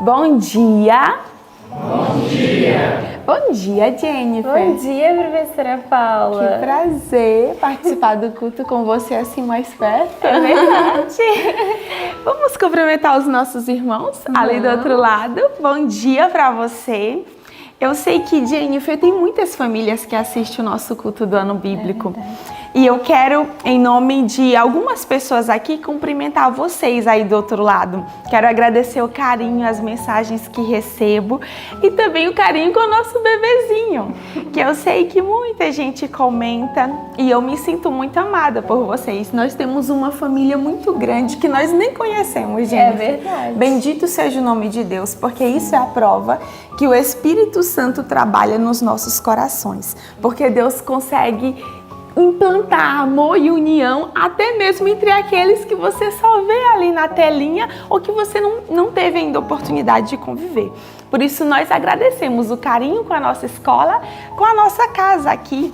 Bom dia. Bom dia. Bom dia, Jennifer. Bom dia, professora Paula. Que prazer participar do culto com você assim mais perto. É verdade. Vamos cumprimentar os nossos irmãos ali do outro lado. Bom dia para você. Eu sei que, Jennifer, tem muitas famílias que assistem o nosso culto do ano bíblico. E eu quero, em nome de algumas pessoas aqui, cumprimentar vocês aí do outro lado. Quero agradecer o carinho, as mensagens que recebo e também o carinho com o nosso bebezinho, que eu sei que muita gente comenta e eu me sinto muito amada por vocês. Nós temos uma família muito grande que nós nem conhecemos, gente. É verdade. Bendito seja o nome de Deus, porque isso é a prova que o Espírito Santo trabalha nos nossos corações, porque Deus consegue implantar amor e união até mesmo entre aqueles que você só vê ali na telinha ou que você não teve ainda oportunidade de conviver. Por isso nós agradecemos o carinho com a nossa escola, com a nossa casa aqui.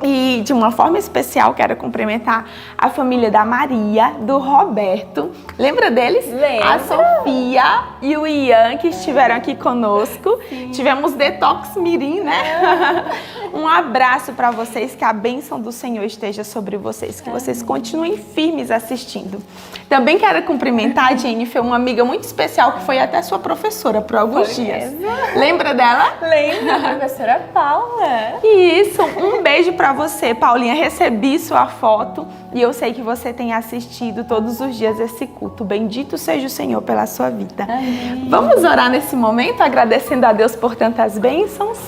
E de uma forma especial quero cumprimentar a família da Maria, do Roberto. Lembra deles? Lembro. A Sofia e o Ian, que estiveram aqui conosco. Sim. Tivemos Detox Mirim, né? Um abraço para vocês, que a bênção do Senhor esteja sobre vocês, que vocês continuem firmes assistindo. Também quero cumprimentar a Jennifer, uma amiga muito especial que foi até sua professora por alguns dias. Lembra dela? Lembro, a professora Paula. Isso, um beijo para você, Paulinha. Recebi sua foto e eu sei que você tem assistido todos os dias esse culto. Bendito seja o Senhor pela sua vida. Amém. Vamos orar nesse momento, agradecendo a Deus por tantas bênçãos.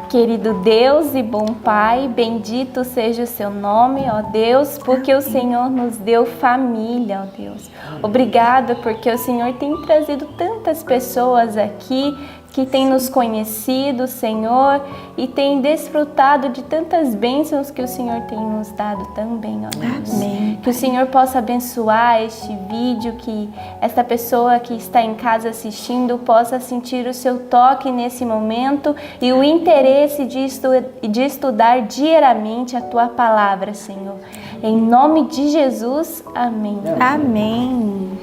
Querido Deus e bom Pai, bendito seja o seu nome, ó Deus, porque o Senhor nos deu família, ó Deus. Obrigada porque o Senhor tem trazido tantas pessoas aqui que têm nos conhecido, Senhor, e têm desfrutado de tantas bênçãos que o Senhor tem nos dado também, ó Deus. Amém. Que o Senhor possa abençoar este vídeo, que esta pessoa que está em casa assistindo possa sentir o seu toque nesse momento e o interesse de estudar diariamente a Tua Palavra, Senhor. Em nome de Jesus, amém. Amém.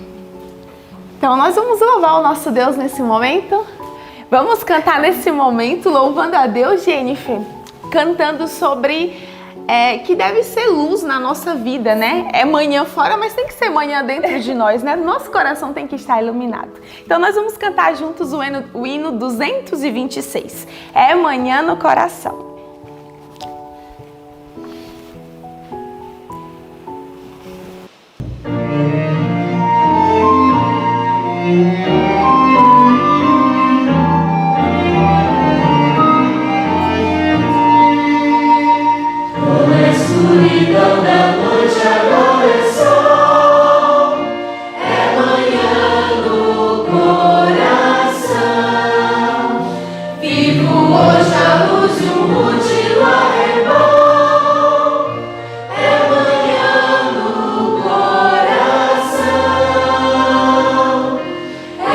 Então nós vamos louvar o nosso Deus nesse momento. Vamos cantar nesse momento, louvando a Deus, Jennifer, cantando sobre que deve ser luz na nossa vida, né? É manhã fora, mas tem que ser manhã dentro de nós, né? Nosso coração tem que estar iluminado. Então nós vamos cantar juntos o hino 226. É manhã no coração. É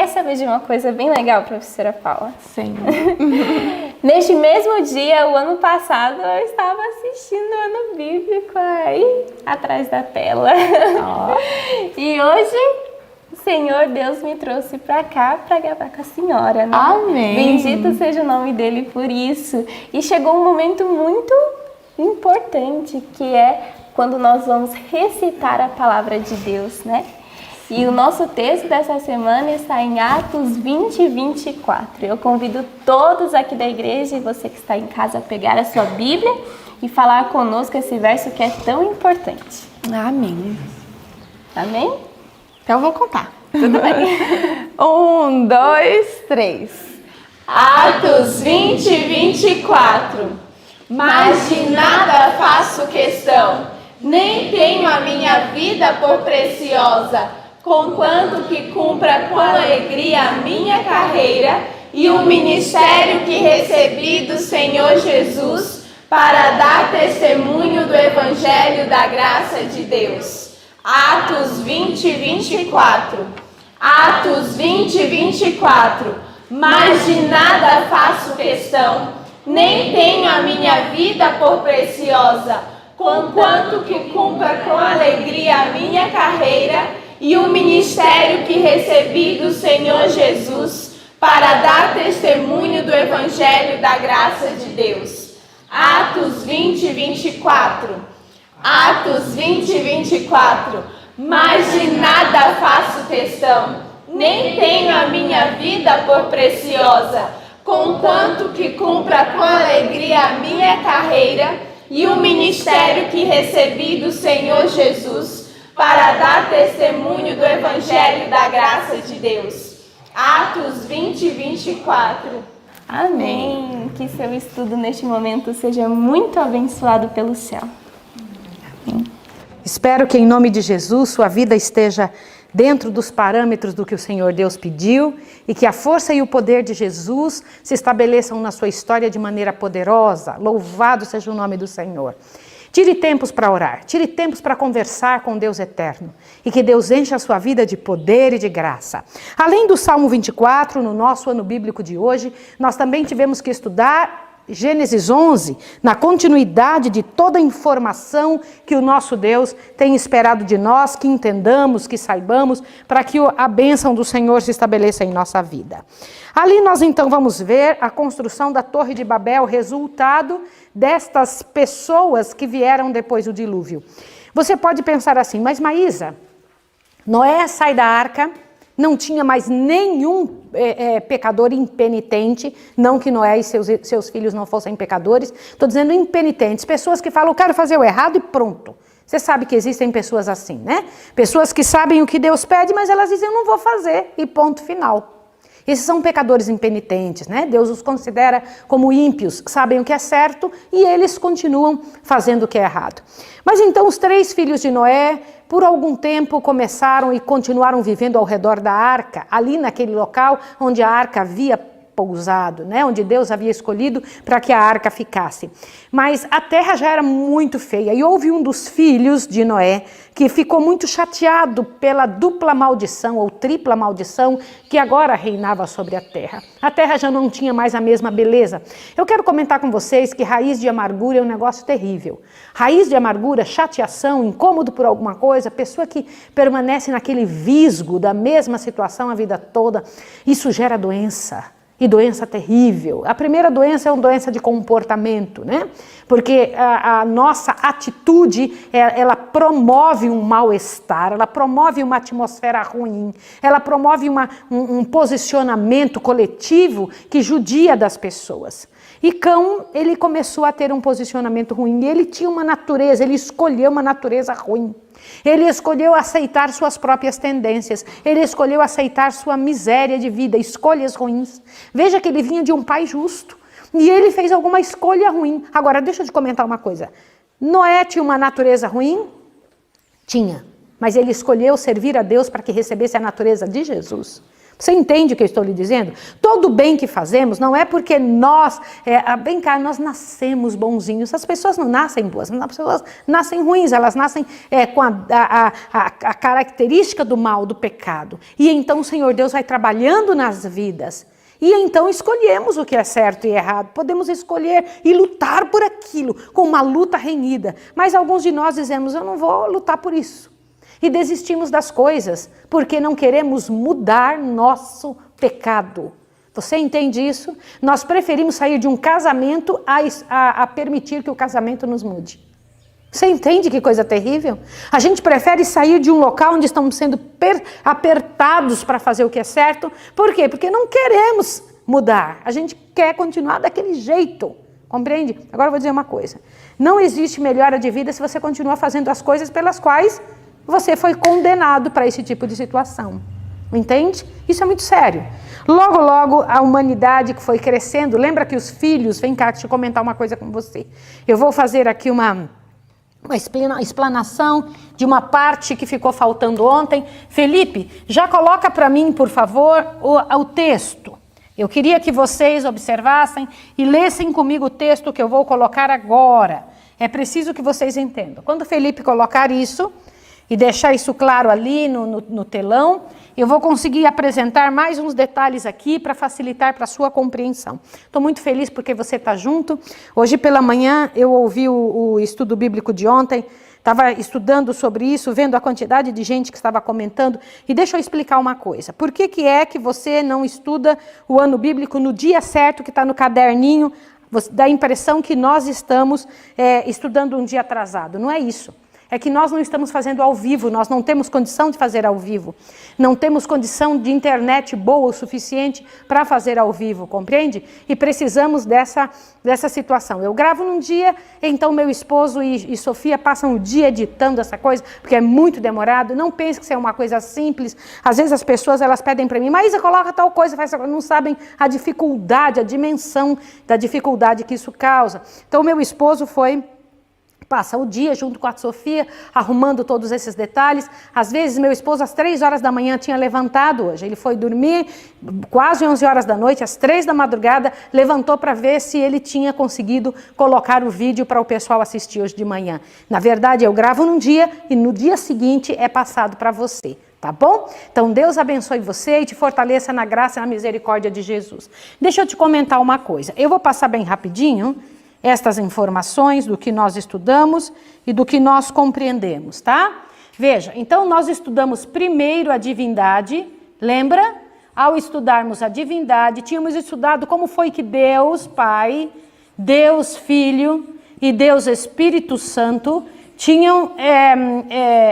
quer saber de uma coisa bem legal, professora Paula? Sim. Neste mesmo dia, o ano passado, eu estava assistindo o ano bíblico aí, atrás da tela. E hoje, o Senhor Deus me trouxe para cá para gravar com a senhora, né? Amém. Bendito seja o nome dele por isso. E chegou um momento muito importante, que é quando nós vamos recitar a palavra de Deus, né? E o nosso texto dessa semana está em Atos 20 e 24. Eu convido todos aqui da igreja e você que está em casa a pegar a sua Bíblia e falar conosco esse verso que é tão importante. Amém. Amém? Então eu vou contar. Tudo bem. 1, 2, 3. Atos 20 e 24. Mas de nada faço questão, nem tenho a minha vida por preciosa, conquanto que cumpra com alegria a minha carreira e o ministério que recebi do Senhor Jesus para dar testemunho do Evangelho da graça de Deus. Atos 20 e 24. Atos 20 e 24. Mas de nada faço questão, nem tenho a minha vida por preciosa, conquanto que cumpra com alegria a minha carreira e o ministério que recebi do Senhor Jesus para dar testemunho do Evangelho da graça de Deus. Atos 20 e 24. Atos 20 e 24. Mas de nada faço questão, nem tenho a minha vida por preciosa, conquanto que cumpra com alegria a minha carreira e o ministério que recebi do Senhor Jesus para dar testemunho do Evangelho da graça de Deus. Atos 20 e 24. Amém. Que seu estudo neste momento seja muito abençoado pelo céu. Amém. Espero que em nome de Jesus sua vida esteja dentro dos parâmetros do que o Senhor Deus pediu e que a força e o poder de Jesus se estabeleçam na sua história de maneira poderosa. Louvado seja o nome do Senhor. Tire tempos para orar, tire tempos para conversar com Deus eterno e que Deus encha a sua vida de poder e de graça. Além do Salmo 24, no nosso ano bíblico de hoje, nós também tivemos que estudar Gênesis 11, na continuidade de toda a informação que o nosso Deus tem esperado de nós, que entendamos, que saibamos, para que a bênção do Senhor se estabeleça em nossa vida. Ali nós então vamos ver a construção da Torre de Babel, resultado destas pessoas que vieram depois do dilúvio. Você pode pensar assim, mas Maísa, Noé sai da arca, não tinha mais nenhum pecador impenitente, não que Noé e seus filhos não fossem pecadores, estou dizendo impenitentes, pessoas que falam, eu quero fazer o errado e pronto. Você sabe que existem pessoas assim, né? Pessoas que sabem o que Deus pede, mas elas dizem, eu não vou fazer, e ponto final. Esses são pecadores impenitentes, né? Deus os considera como ímpios, sabem o que é certo e eles continuam fazendo o que é errado. Mas então os 3 filhos de Noé, por algum tempo começaram e continuaram vivendo ao redor da arca, ali naquele local onde a arca havia pousado, né? Onde Deus havia escolhido para que a arca ficasse. Mas a terra já era muito feia e houve um dos filhos de Noé que ficou muito chateado pela dupla maldição ou tripla maldição que agora reinava sobre a terra. A terra já não tinha mais a mesma beleza. Eu quero comentar com vocês que raiz de amargura é um negócio terrível. Raiz de amargura, chateação, incômodo por alguma coisa, pessoa que permanece naquele visgo da mesma situação a vida toda, isso gera doença. E doença terrível. A primeira doença é uma doença de comportamento, né? Porque a nossa atitude, ela promove um mal-estar, ela promove uma atmosfera ruim, ela promove um posicionamento coletivo que judia das pessoas. E Cão, ele começou a ter um posicionamento ruim, ele tinha uma natureza, ele escolheu uma natureza ruim. Ele escolheu aceitar suas próprias tendências, ele escolheu aceitar sua miséria de vida, escolhas ruins. Veja que ele vinha de um pai justo e ele fez alguma escolha ruim. Agora, deixa eu te comentar uma coisa. Noé tinha uma natureza ruim? Tinha, mas ele escolheu servir a Deus para que recebesse a natureza de Jesus. Você entende o que eu estou lhe dizendo? Todo bem que fazemos não é porque nós, bem cá, nós nascemos bonzinhos. As pessoas não nascem boas, as pessoas nascem ruins, elas nascem com a característica do mal, do pecado. E então o Senhor Deus vai trabalhando nas vidas. E então escolhemos o que é certo e errado. Podemos escolher e lutar por aquilo, com uma luta renhida. Mas alguns de nós dizemos, eu não vou lutar por isso. E desistimos das coisas, porque não queremos mudar nosso pecado. Você entende isso? Nós preferimos sair de um casamento a permitir que o casamento nos mude. Você entende que coisa terrível? A gente prefere sair de um local onde estamos sendo apertados para fazer o que é certo. Por quê? Porque não queremos mudar. A gente quer continuar daquele jeito. Compreende? Agora eu vou dizer uma coisa. Não existe melhora de vida se você continua fazendo as coisas pelas quais você foi condenado para esse tipo de situação. Entende? Isso é muito sério. Logo, logo, a humanidade que foi crescendo, lembra que os filhos, vem cá, deixa eu comentar uma coisa com você. Eu vou fazer aqui uma explanação de uma parte que ficou faltando ontem. Felipe, já coloca para mim, por favor, o texto. Eu queria que vocês observassem e lessem comigo o texto que eu vou colocar agora. É preciso que vocês entendam. Quando o Felipe colocar isso e deixar isso claro ali no telão, eu vou conseguir apresentar mais uns detalhes aqui para facilitar para a sua compreensão. Estou muito feliz porque você está junto. Hoje pela manhã eu ouvi o estudo bíblico de ontem, estava estudando sobre isso, vendo a quantidade de gente que estava comentando. E deixa eu explicar uma coisa. Por que é que você não estuda o ano bíblico no dia certo que está no caderninho? Dá a impressão que nós estamos estudando um dia atrasado. Não é isso. É que nós não estamos fazendo ao vivo, nós não temos condição de fazer ao vivo. Não temos condição de internet boa o suficiente para fazer ao vivo, compreende? E precisamos dessa situação. Eu gravo num dia, então meu esposo e Sofia passam o dia editando essa coisa, porque é muito demorado. Não pense que isso é uma coisa simples. Às vezes as pessoas elas pedem para mim, Maísa, coloca tal coisa, faz tal coisa. Não sabem a dificuldade, a dimensão da dificuldade que isso causa. Então meu esposo passa o dia junto com a Sofia, arrumando todos esses detalhes. Às vezes, meu esposo, às 3 horas da manhã, tinha levantado hoje. Ele foi dormir quase 11 horas da noite, às 3 da madrugada, levantou para ver se ele tinha conseguido colocar o vídeo para o pessoal assistir hoje de manhã. Na verdade, eu gravo num dia e no dia seguinte é passado para você. Tá bom? Então, Deus abençoe você e te fortaleça na graça e na misericórdia de Jesus. Deixa eu te comentar uma coisa. Eu vou passar bem rapidinho estas informações do que nós estudamos e do que nós compreendemos, tá? Veja, então nós estudamos primeiro a divindade, lembra? Ao estudarmos a divindade, tínhamos estudado como foi que Deus Pai, Deus Filho e Deus Espírito Santo tinham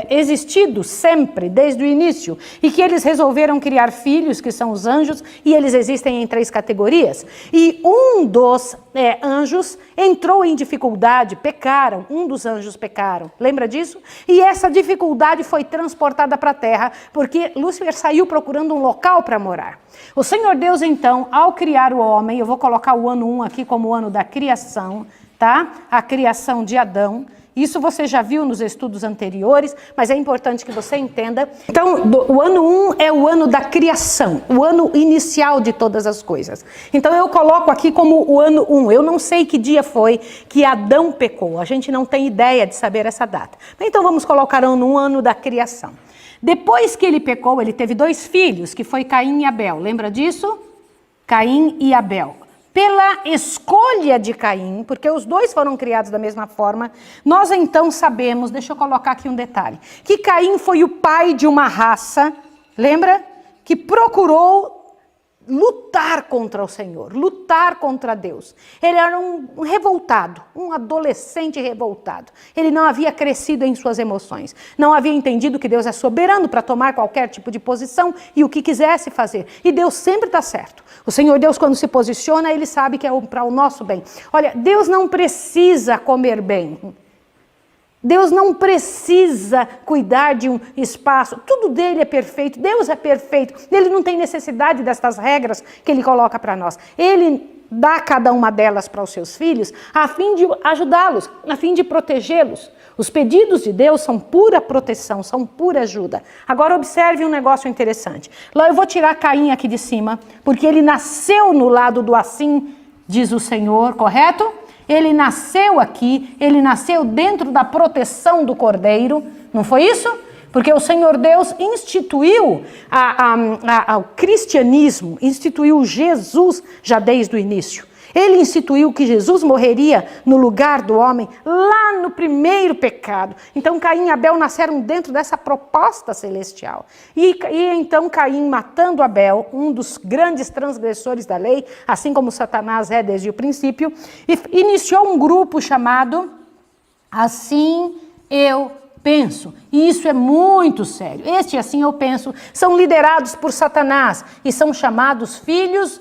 existido sempre, desde o início, e que eles resolveram criar filhos, que são os anjos, e eles existem em 3 categorias. E um dos anjos entrou em dificuldade, pecaram, um dos anjos pecaram, lembra disso? E essa dificuldade foi transportada para a terra, porque Lúcifer saiu procurando um local para morar. O Senhor Deus, então, ao criar o homem, eu vou colocar o ano 1 aqui como o ano da criação, tá? A criação de Adão. Isso você já viu nos estudos anteriores, mas é importante que você entenda. Então, o ano 1 é o ano da criação, o ano inicial de todas as coisas. Então, eu coloco aqui como o ano 1. Eu não sei que dia foi que Adão pecou, a gente não tem ideia de saber essa data. Então, vamos colocar no ano da criação. Depois que ele pecou, ele teve 2 filhos, que foi Caim e Abel. Lembra disso? Caim e Abel. Pela escolha de Caim, porque os 2 foram criados da mesma forma, nós então sabemos, deixa eu colocar aqui um detalhe, que Caim foi o pai de uma raça, lembra? Que procurou lutar contra o Senhor, lutar contra Deus. Ele era um revoltado, um adolescente revoltado. Ele não havia crescido em suas emoções, não havia entendido que Deus é soberano para tomar qualquer tipo de posição e o que quisesse fazer. E Deus sempre está certo. O Senhor Deus, quando se posiciona, Ele sabe que é para o nosso bem. Olha, Deus não precisa comer bem. Deus não precisa cuidar de um espaço, tudo dele é perfeito, Deus é perfeito, ele não tem necessidade destas regras que ele coloca para nós. Ele dá cada uma delas para os seus filhos, a fim de ajudá-los, a fim de protegê-los. Os pedidos de Deus são pura proteção, são pura ajuda. Agora observe um negócio interessante. Lá eu vou tirar Caim aqui de cima, porque ele nasceu no lado do assim, diz o Senhor, correto? Ele nasceu aqui, ele nasceu dentro da proteção do Cordeiro, não foi isso? Porque o Senhor Deus instituiu o cristianismo, instituiu Jesus já desde o início. Ele instituiu que Jesus morreria no lugar do homem lá no primeiro pecado. Então Caim e Abel nasceram dentro dessa proposta celestial. E então Caim, matando Abel, um dos grandes transgressores da lei, assim como Satanás é desde o princípio, iniciou um grupo chamado Assim Eu Penso. E isso é muito sério. Este Assim Eu Penso são liderados por Satanás e são chamados filhos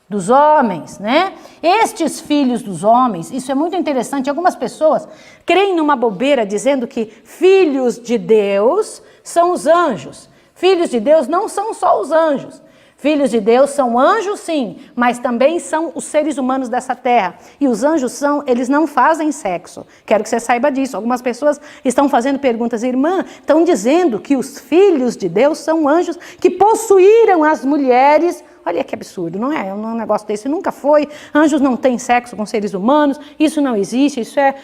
dos homens, né? Estes filhos dos homens, isso é muito interessante, algumas pessoas creem numa bobeira dizendo que filhos de Deus são os anjos. Filhos de Deus não são só os anjos. Filhos de Deus são anjos, sim, mas também são os seres humanos dessa terra. E os anjos eles não fazem sexo. Quero que você saiba disso. Algumas pessoas estão fazendo perguntas, irmã, estão dizendo que os filhos de Deus são anjos que possuíram as mulheres. Olha que absurdo, não é? Um negócio desse nunca foi. Anjos não têm sexo com seres humanos, isso não existe, isso é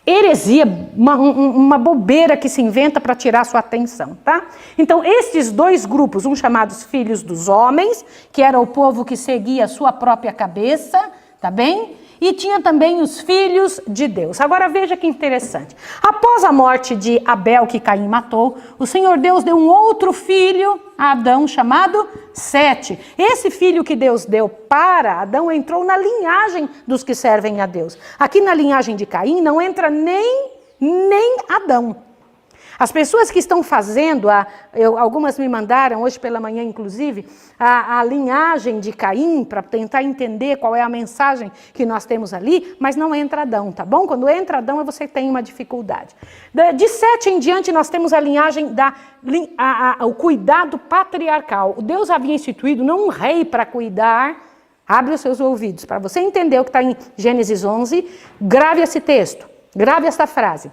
heresia, uma bobeira que se inventa para tirar sua atenção, tá? Então, estes dois grupos, um chamados filhos dos homens, que era o povo que seguia a sua própria cabeça, tá bem? E tinha também os filhos de Deus. Agora veja que interessante. Após a morte de Abel, que Caim matou, o Senhor Deus deu um outro filho a Adão, chamado Sete. Esse filho que Deus deu para Adão entrou na linhagem dos que servem a Deus. Aqui na linhagem de Caim não entra nem Adão. As pessoas que estão fazendo, algumas me mandaram hoje pela manhã, inclusive, a linhagem de Caim, para tentar entender qual é a mensagem que nós temos ali, mas não entra Adão, tá bom? Quando entra Adão, você tem uma dificuldade. De Sete em diante, nós temos a linhagem, o cuidado patriarcal. O Deus havia instituído não um rei para cuidar. Abre os seus ouvidos, para você entender o que está em Gênesis 11, grave esse texto, grave esta frase.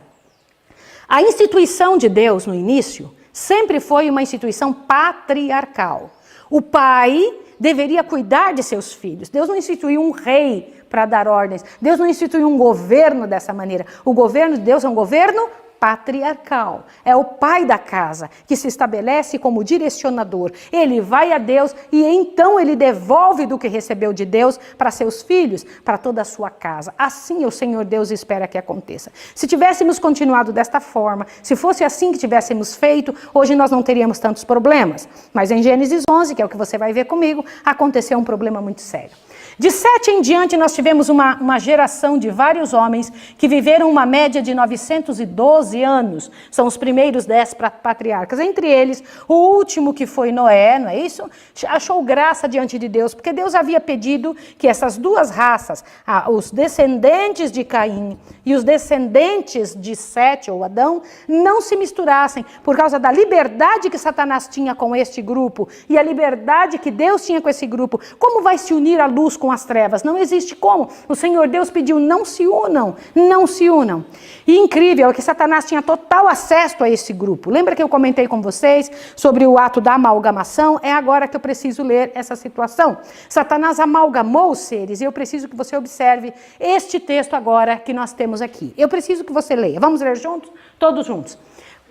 A instituição de Deus no início sempre foi uma instituição patriarcal. O pai deveria cuidar de seus filhos. Deus não instituiu um rei para dar ordens. Deus não instituiu um governo dessa maneira. O governo de Deus é um governo patriarcal. É o pai da casa que se estabelece como direcionador. Ele vai a Deus e então ele devolve do que recebeu de Deus para seus filhos, para toda a sua casa. Assim o Senhor Deus espera que aconteça. Se tivéssemos continuado desta forma, se fosse assim que tivéssemos feito, hoje nós não teríamos tantos problemas. Mas em Gênesis 11, que é o que você vai ver comigo, aconteceu um problema muito sério. De Sete em diante, nós tivemos uma geração de vários homens que viveram uma média de 912 anos. São os primeiros 10 patriarcas. Entre eles, o último que foi Noé, não é isso? Achou graça diante de Deus, porque Deus havia pedido que essas duas raças, os descendentes de Caim e os descendentes de Sete, ou Adão, não se misturassem, por causa da liberdade que Satanás tinha com este grupo e a liberdade que Deus tinha com esse grupo. Como vai se unir a luz com as trevas? Não existe como. O Senhor Deus pediu, não se unam, não se unam. E incrível é que Satanás tinha total acesso a esse grupo. Lembra que eu comentei com vocês sobre o ato da amalgamação? É agora que eu preciso ler essa situação. Satanás amalgamou os seres e eu preciso que você observe este texto agora que nós temos aqui. Eu preciso que você leia. Vamos ler juntos? Todos juntos.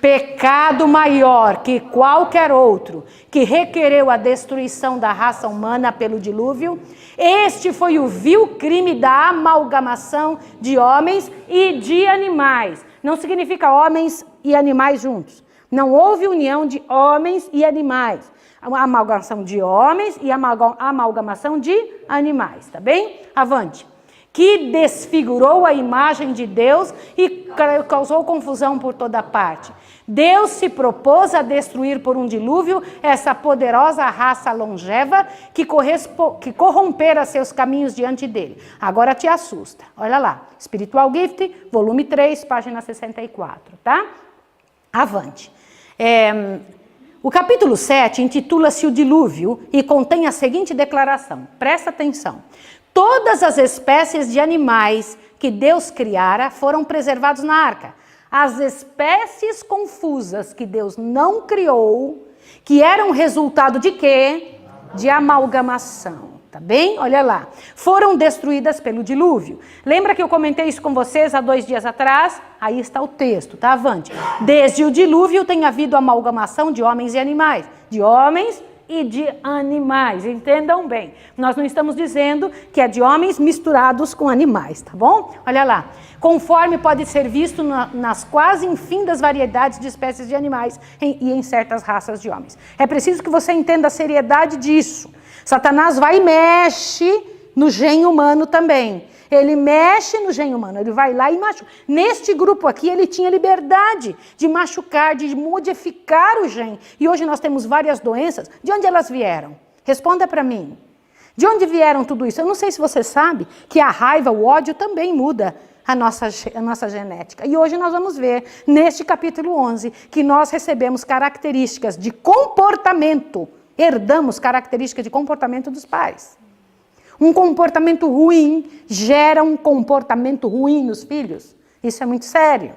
Pecado maior que qualquer outro que requereu a destruição da raça humana pelo dilúvio, este foi o vil crime da amalgamação de homens e de animais. Não significa homens e animais juntos. Não houve união de homens e animais. A amalgamação de homens e a amalgamação de animais, tá bem? Avante. Que desfigurou a imagem de Deus e causou confusão por toda parte. Deus se propôs a destruir por um dilúvio essa poderosa raça longeva que corrompera seus caminhos diante dele. Agora te assusta. Olha lá, Spiritual Gift, volume 3, página 64, tá? Avante. O capítulo 7 intitula-se O Dilúvio e contém a seguinte declaração. Presta atenção. Todas as espécies de animais que Deus criara foram preservados na arca. As espécies confusas que Deus não criou, que eram resultado de quê? De amalgamação. Tá bem? Olha lá. Foram destruídas pelo dilúvio. Lembra que eu comentei isso com vocês há 2 dias atrás? Aí está o texto, tá? Avante. Desde o dilúvio tem havido amalgamação de homens e animais. De homens e de animais. Entendam bem. Nós não estamos dizendo que é de homens misturados com animais, tá bom? Olha lá. Conforme pode ser visto nas quase infindas variedades de espécies de animais e em certas raças de homens. É preciso que você entenda a seriedade disso. Satanás vai e mexe no gene humano também. Ele mexe no gene humano, ele vai lá e machuca. Neste grupo aqui, ele tinha liberdade de machucar, de modificar o gene. E hoje nós temos várias doenças. De onde elas vieram? Responda para mim. De onde vieram tudo isso? Eu não sei se você sabe que a raiva, o ódio também muda a nossa genética. E hoje nós vamos ver, neste capítulo 11, que nós recebemos características de comportamento. Herdamos características de comportamento dos pais. Um comportamento ruim gera um comportamento ruim nos filhos. Isso é muito sério.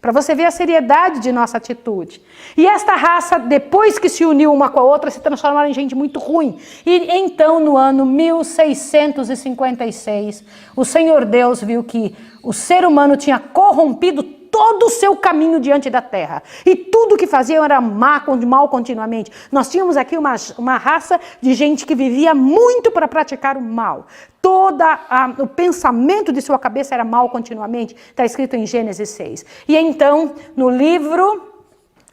Para você ver a seriedade de nossa atitude. E esta raça, depois que se uniu uma com a outra, se transformaram em gente muito ruim. E então, no ano 1656, o Senhor Deus viu que o ser humano tinha corrompido todo o seu caminho diante da terra. E tudo que faziam era mal continuamente. Nós tínhamos aqui uma raça de gente que vivia muito para praticar o mal. Todo o pensamento de sua cabeça era mal continuamente. Está escrito em Gênesis 6. E então, no livro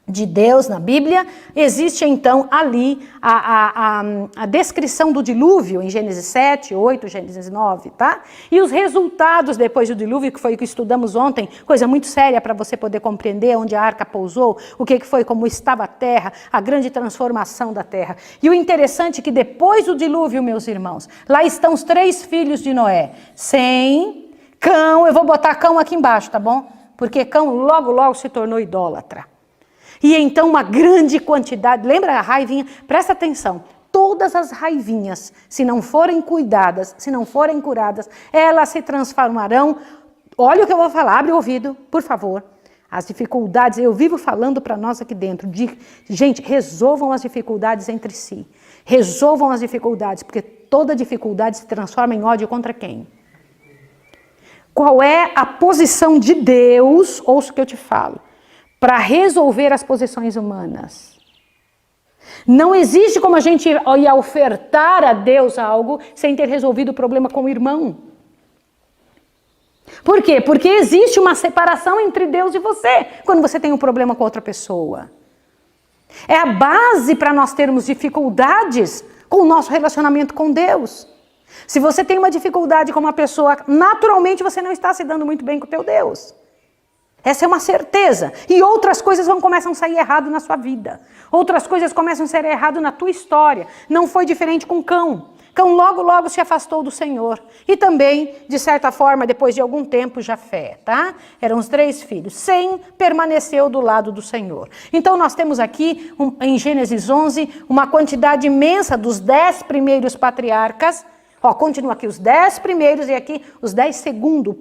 de Deus, na Bíblia, existe então ali a descrição do dilúvio em Gênesis 7, 8, Gênesis 9, tá? E os resultados depois do dilúvio, que foi o que estudamos ontem, coisa muito séria para você poder compreender onde a arca pousou, o que foi, como estava a terra, a grande transformação da terra. E o interessante é que depois do dilúvio, meus irmãos, lá estão os 3 filhos de Noé, Sem, Cão, eu vou botar Cão aqui embaixo, tá bom? Porque Cão logo se tornou idólatra. E então uma grande quantidade, lembra a raivinha? Presta atenção, todas as raivinhas, se não forem cuidadas, se não forem curadas, elas se transformarão, olha o que eu vou falar, abre o ouvido, por favor. As dificuldades, eu vivo falando para nós aqui dentro, gente, resolvam as dificuldades entre si. Resolvam as dificuldades, porque toda dificuldade se transforma em ódio contra quem? Qual é a posição de Deus, ouça o que eu te falo, para resolver as posições humanas? Não existe como a gente ir ofertar a Deus algo sem ter resolvido o problema com o irmão. Por quê? Porque existe uma separação entre Deus e você, quando você tem um problema com outra pessoa. É a base para nós termos dificuldades com o nosso relacionamento com Deus. Se você tem uma dificuldade com uma pessoa, naturalmente você não está se dando muito bem com o teu Deus. Essa é uma certeza. E outras coisas começam a sair errado na sua vida. Outras coisas começam a ser errado na tua história. Não foi diferente com Cão. Cão logo se afastou do Senhor. E também, de certa forma, depois de algum tempo, Jafé, tá? Eram os 3 filhos. Sem permaneceu do lado do Senhor. Então nós temos aqui, em Gênesis 11, uma quantidade imensa dos 10 primeiros patriarcas. Ó, continua aqui os 10 primeiros e aqui os 10 segundo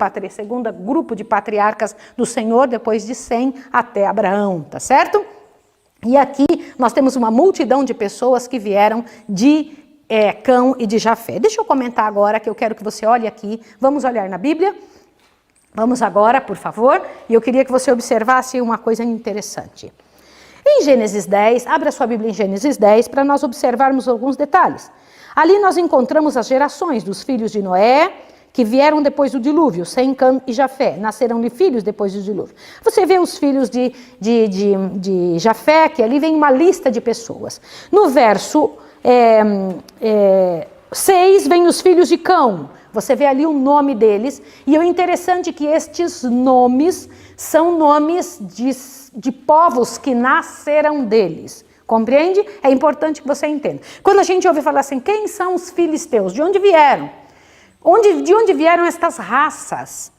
grupo de patriarcas do Senhor, depois de Sem até Abraão, tá certo? E aqui nós temos uma multidão de pessoas que vieram de Cão e de Jafé. Deixa eu comentar agora, que eu quero que você olhe aqui. Vamos olhar na Bíblia? Vamos agora, por favor. E eu queria que você observasse uma coisa interessante. Em Gênesis 10, abra sua Bíblia em Gênesis 10 para nós observarmos alguns detalhes. Ali nós encontramos as gerações dos filhos de Noé, que vieram depois do dilúvio, Sem, Cão e Jafé. Nasceram-lhe filhos depois do dilúvio. Você vê os filhos de Jafé, que ali vem uma lista de pessoas. No verso 6 vem os filhos de Cão. Você vê ali o nome deles. E o interessante é que estes nomes são nomes de povos que nasceram deles. Compreende? É importante que você entenda. Quando a gente ouve falar assim, quem são os filisteus? De onde vieram? De onde vieram estas raças?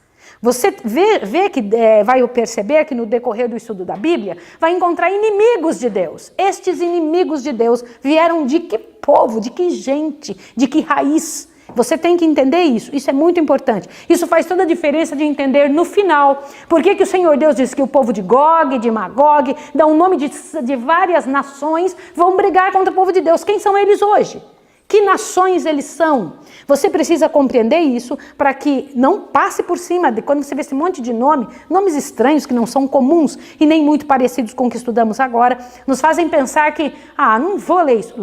Você vê que vai perceber que no decorrer do estudo da Bíblia, vai encontrar inimigos de Deus. Estes inimigos de Deus vieram de que povo, de que gente, de que raiz? Você tem que entender isso, isso é muito importante. Isso faz toda a diferença de entender no final. Por que o Senhor Deus diz que o povo de Gog, de Magog, dá um nome de várias nações, vão brigar contra o povo de Deus? Quem são eles hoje? Que nações eles são? Você precisa compreender isso para que não passe por cima de quando você vê esse monte de nomes estranhos que não são comuns e nem muito parecidos com o que estudamos agora, nos fazem pensar que, não vou ler isso.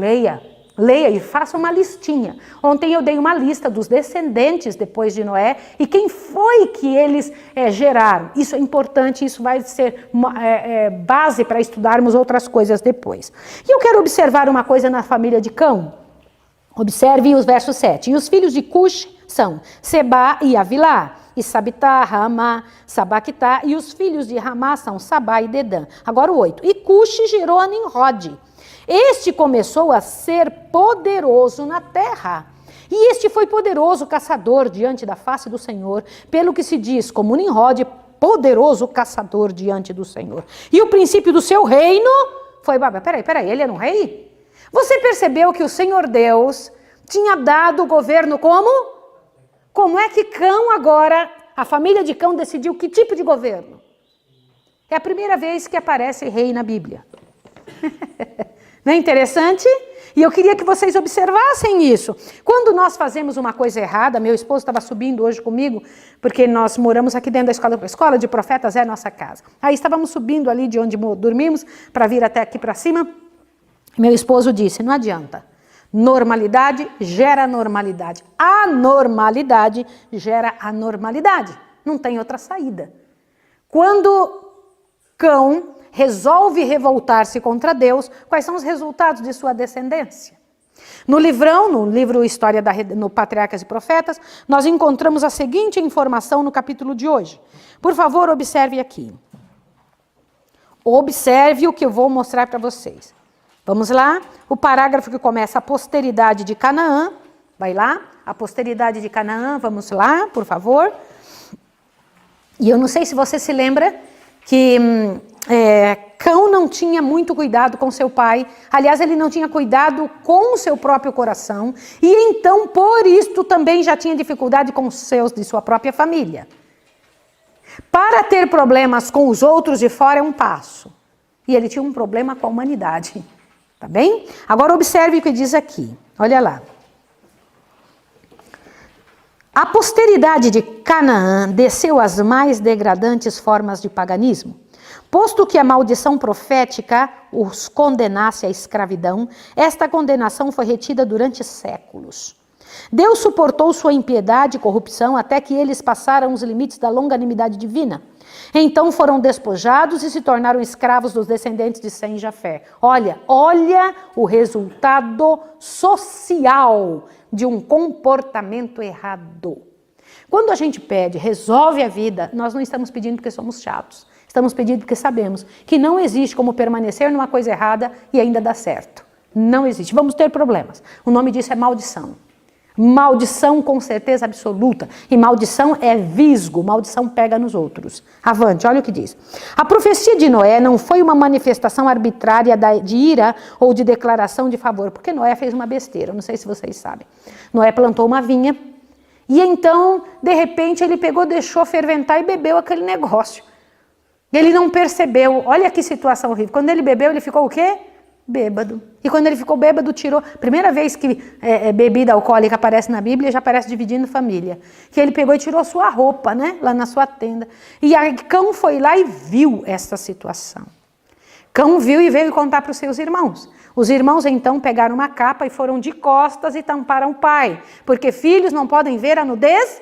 Leia e faça uma listinha. Ontem eu dei uma lista dos descendentes depois de Noé e quem foi que eles geraram. Isso é importante, isso vai ser base para estudarmos outras coisas depois. E eu quero observar uma coisa na família de Cão. Observe os versos 7. E os filhos de Cush são Seba e Avilá, e Sabitá, Ramá, Sabaquitá, e os filhos de Ramá são Sabá e Dedã. Agora o 8. E Cush gerou a Nimrod. Este começou a ser poderoso na terra. E este foi poderoso caçador diante da face do Senhor, pelo que se diz, como Nimrod, poderoso caçador diante do Senhor. E o princípio do seu reino foi... Peraí, ele era um rei? Você percebeu que o Senhor Deus tinha dado o governo como? Como é que Cão agora, a família de Cão decidiu que tipo de governo? É a primeira vez que aparece rei na Bíblia. Não é interessante? E eu queria que vocês observassem isso. Quando nós fazemos uma coisa errada, meu esposo estava subindo hoje comigo, porque nós moramos aqui dentro da escola. A escola de profetas é a nossa casa. Aí estávamos subindo ali de onde dormimos, para vir até aqui para cima. Meu esposo disse, não adianta. Normalidade gera normalidade. Anormalidade gera anormalidade. Não tem outra saída. Quando Cão resolve revoltar-se contra Deus, quais são os resultados de sua descendência? No livro História no Patriarcas e Profetas, nós encontramos a seguinte informação no capítulo de hoje. Por favor, observe aqui. Observe o que eu vou mostrar para vocês. Vamos lá? O parágrafo que começa a posteridade de Canaã. Vai lá? A posteridade de Canaã, vamos lá, por favor. E eu não sei se você se lembra que Cão não tinha muito cuidado com seu pai. Aliás, ele não tinha cuidado com o seu próprio coração. E então, por isto, também já tinha dificuldade com os seus de sua própria família. Para ter problemas com os outros de fora é um passo. E ele tinha um problema com a humanidade. Tá bem? Agora observe o que diz aqui. Olha lá. A posteridade de Canaã desceu às mais degradantes formas de paganismo. Posto que a maldição profética os condenasse à escravidão, esta condenação foi retida durante séculos. Deus suportou sua impiedade e corrupção até que eles passaram os limites da longanimidade divina. Então foram despojados e se tornaram escravos dos descendentes de Sem e Jafé. Olha o resultado social de um comportamento errado. Quando a gente pede, resolve a vida, nós não estamos pedindo porque somos chatos. Estamos pedindo porque sabemos que não existe como permanecer numa coisa errada e ainda dar certo. Não existe. Vamos ter problemas. O nome disso é maldição. Maldição com certeza absoluta. E maldição é visgo, maldição pega nos outros. Avante, olha o que diz. A profecia de Noé não foi uma manifestação arbitrária de ira ou de declaração de favor, porque Noé fez uma besteira, não sei se vocês sabem. Noé plantou uma vinha e então, de repente, ele pegou, deixou ferventar e bebeu aquele negócio. Ele não percebeu, olha que situação horrível. Quando ele bebeu, ele ficou o quê? Bêbado. E quando ele ficou bêbado, tirou... Primeira vez que bebida alcoólica aparece na Bíblia, já aparece dividindo família. Que ele pegou e tirou sua roupa, né? Lá na sua tenda. E Cão foi lá e viu essa situação. Cão viu e veio contar para os seus irmãos. Os irmãos, então, pegaram uma capa e foram de costas e tamparam o pai. Porque filhos não podem ver a nudez?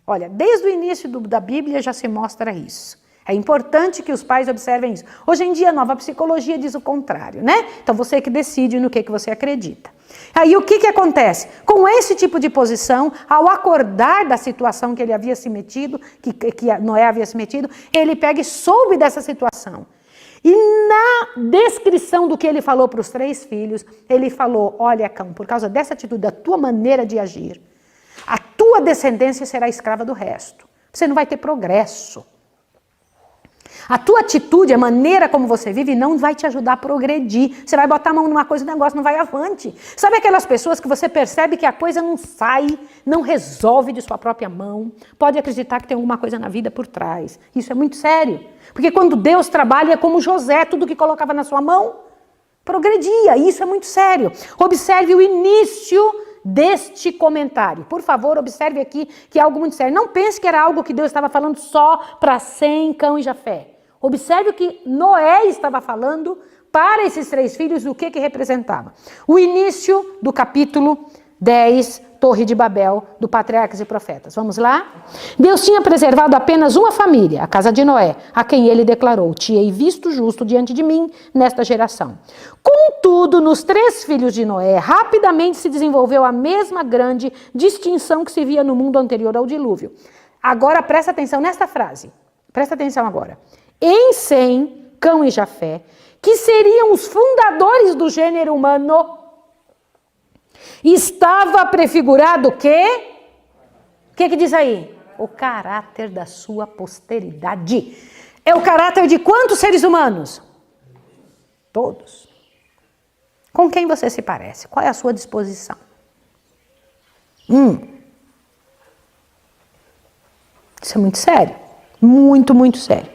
Olha, desde o início da Bíblia já se mostra isso. É importante que os pais observem isso. Hoje em dia, a nova psicologia diz o contrário, né? Então, você que decide no que você acredita. Aí, o que acontece? Com esse tipo de posição, ao acordar da situação que ele havia se metido, que Noé havia se metido, ele pega e soube dessa situação. E na descrição do que ele falou para os 3 filhos, ele falou, olha, Cão, por causa dessa atitude, da tua maneira de agir, a tua descendência será escrava do resto. Você não vai ter progresso. A tua atitude, a maneira como você vive, não vai te ajudar a progredir. Você vai botar a mão numa coisa e o negócio não vai avante. Sabe aquelas pessoas que você percebe que a coisa não sai, não resolve de sua própria mão? Pode acreditar que tem alguma coisa na vida por trás. Isso é muito sério. Porque quando Deus trabalha, é como José, tudo que colocava na sua mão, progredia. Isso é muito sério. Observe o início deste comentário. Por favor, observe aqui que é algo muito sério. Não pense que era algo que Deus estava falando só para Sem, Cão e Jafé. Observe o que Noé estava falando para esses 3 filhos, o que representava. O início do capítulo 10, Torre de Babel, do Patriarcas e Profetas. Vamos lá? Deus tinha preservado apenas uma família, a casa de Noé, a quem ele declarou: te hei visto justo diante de mim nesta geração. Contudo, nos 3 filhos de Noé, rapidamente se desenvolveu a mesma grande distinção que se via no mundo anterior ao dilúvio. Agora, presta atenção nesta frase. Presta atenção agora. Em Sem, Cão e Jafé, que seriam os fundadores do gênero humano, estava prefigurado o quê? O que diz aí? O caráter da sua posteridade. É o caráter de quantos seres humanos? Todos. Com quem você se parece? Qual é a sua disposição? Isso é muito sério. Muito, muito sério.